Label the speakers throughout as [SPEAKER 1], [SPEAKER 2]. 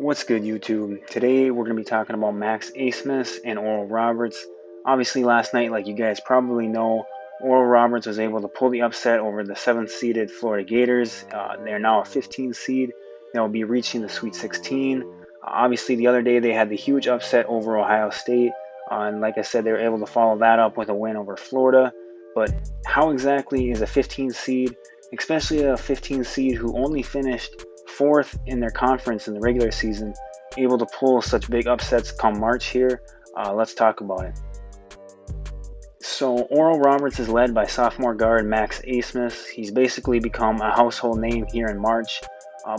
[SPEAKER 1] What's good, YouTube? Today we're going to be talking about Max Abmas and Oral Roberts. Obviously, last night, like you guys probably know, Oral Roberts was able to pull the upset over the 7th-seeded Florida Gators. They're now a 15 seed. They'll be reaching the Sweet 16. Obviously, the other day they had the huge upset over Ohio State. And like I said, they were able to follow that up with a win over Florida. But how exactly is a 15 seed, especially a 15 seed who only finished 4th in their conference in the regular season, able to pull such big upsets come March here? Let's talk about it. So Oral Roberts is led by sophomore guard Max Abmas. He's basically become a household name here in March.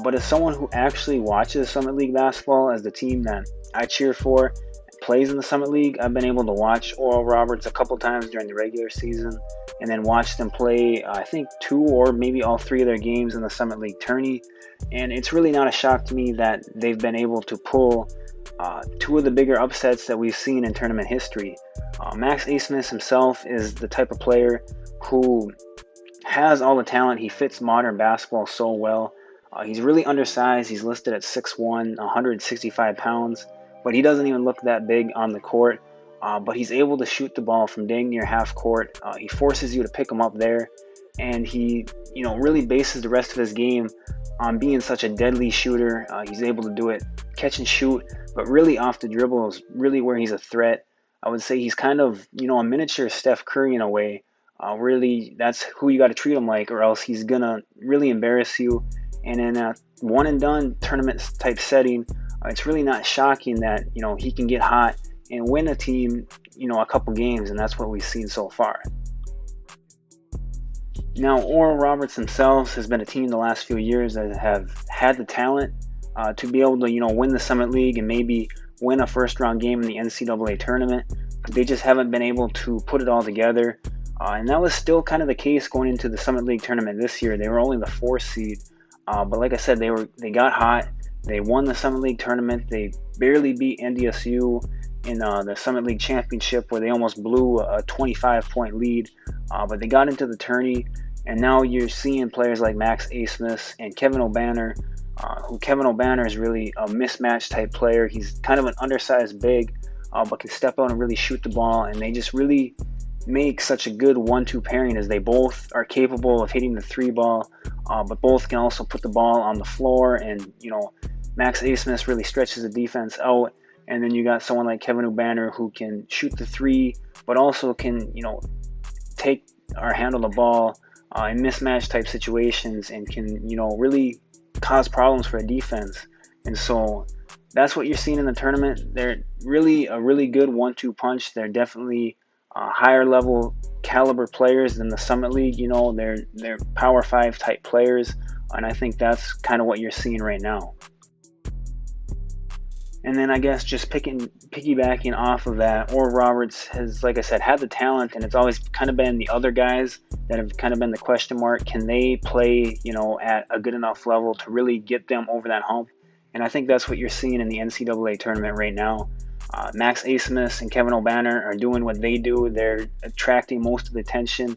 [SPEAKER 1] But as someone who actually watches Summit League basketball, as the team that I cheer for plays in the Summit League, I've been able to watch Oral Roberts a couple times during the regular season and then watch them play, I think, 2 or maybe all 3 of their games in the Summit League tourney. And it's really not a shock to me that they've been able to pull 2 of the bigger upsets that we've seen in tournament history. Max Abmas himself is the type of player who has all the talent. He fits modern basketball so well. He's really undersized. He's listed at 6'1", 165 pounds, but he doesn't even look that big on the court. But he's able to shoot the ball from dang near half court. He forces you to pick him up there, and he, really bases the rest of his game on being such a deadly shooter. He's able to do it catch and shoot, but really off the dribble is really where he's a threat. I would say he's kind of, a miniature Steph Curry in a way. Really, that's who you got to treat him like, or else he's gonna really embarrass you. And in a one and done tournament type setting, it's really not shocking that he can get hot and win a team a couple games, and that's what we've seen so far. Now, Oral Roberts themselves has been a team the last few years that have had the talent to be able to win the Summit League and maybe win a first round game in the NCAA tournament, but they just haven't been able to put it all together. And that was still kind of the case going into the Summit League tournament this year. They were only the 4th seed, but like I said, they got hot. They won the Summit League tournament. They barely beat NDSU in the Summit League Championship, where they almost blew a 25-point lead, but they got into the tourney, and now you're seeing players like Max Abmas and Kevin O'Banner, who Kevin O'Banner is really a mismatch type player. He's kind of an undersized big, but can step out and really shoot the ball, and they just really make such a good 1-2 pairing, as they both are capable of hitting the 3 ball, but both can also put the ball on the floor, and Max Abmas really stretches the defense out. And then you got someone like Kevin O'Banner who can shoot the 3, but also can, take or handle the ball in mismatch type situations, and can, really cause problems for a defense. And so that's what you're seeing in the tournament. They're really a really good 1-2 punch. They're definitely higher level caliber players than the Summit League. They're Power 5 type players, and I think that's kind of what you're seeing right now. And then I guess just piggybacking off of that, Oral Roberts has, like I said, had the talent, and it's always kind of been the other guys that have kind of been the question mark. Can they play, at a good enough level to really get them over that hump? And I think that's what you're seeing in the NCAA tournament right now. Max Abmas and Kevin O'Banner are doing what they do. They're attracting most of the attention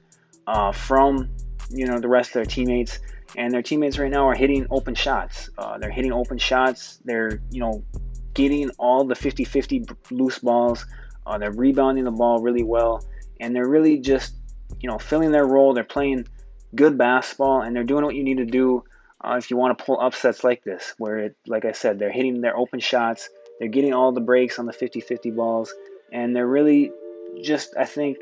[SPEAKER 1] from, the rest of their teammates. And their teammates right now are hitting open shots. They're hitting open shots. They're, getting all the 50-50 loose balls. They're rebounding the ball really well, and they're really just filling their role. They're playing good basketball, and they're doing what you need to do if you want to pull upsets like this, where like I said, they're hitting their open shots, they're getting all the breaks on the 50-50 balls, and they're really just, I think,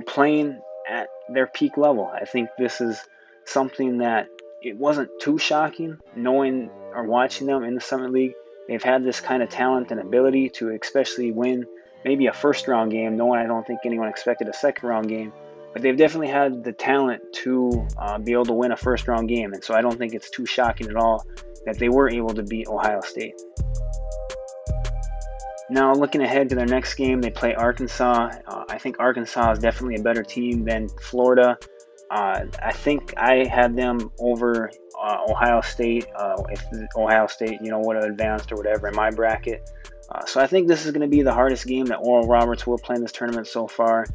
[SPEAKER 1] playing at their peak level. I think this is something that it wasn't too shocking knowing or watching them in the Summit League. They've had this kind of talent and ability to especially win maybe a first round game. I don't think anyone expected a second round game, but they've definitely had the talent to be able to win a first round game. And so I don't think it's too shocking at all that they were able to beat Ohio State. Now, looking ahead to their next game, they play Arkansas. I think Arkansas is definitely a better team than Florida. I think I had them over Ohio State, if Ohio State, would have advanced or whatever in my bracket. So I think this is going to be the hardest game that Oral Roberts will play in this tournament so far.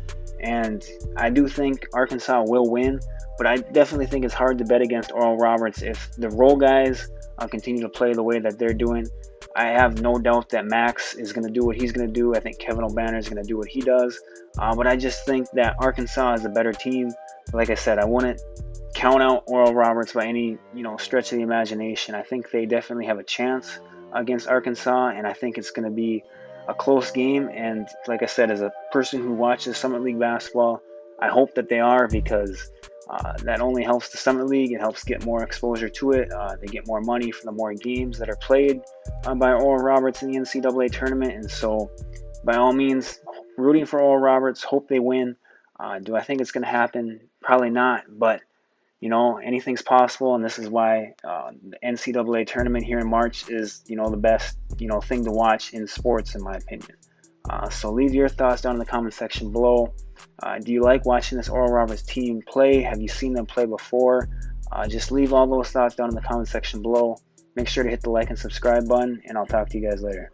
[SPEAKER 1] And I do think Arkansas will win, but I definitely think it's hard to bet against Oral Roberts if the role guys continue to play the way that they're doing. I have no doubt that Max is going to do what he's going to do. I think Kevin O'Banner is going to do what he does. But I just think that Arkansas is a better team. Like I said, I wouldn't count out Oral Roberts by any stretch of the imagination. I think they definitely have a chance against Arkansas, and I think it's going to be a close game. And like I said, as a person who watches Summit League basketball, I hope that they are, because that only helps the Summit League. It helps get more exposure to it. They get more money for the more games that are played by Oral Roberts in the NCAA tournament. And so, by all means, rooting for Oral Roberts. Hope they win. Do I think it's going to happen? Probably not. But anything's possible, and this is why the NCAA tournament here in March is the best thing to watch in sports, in my opinion. So leave your thoughts down in the comment section below. Do you like watching this Oral Roberts team play? Have you seen them play before? Just leave all those thoughts down in the comment section below. Make sure to hit the like and subscribe button, and I'll talk to you guys later.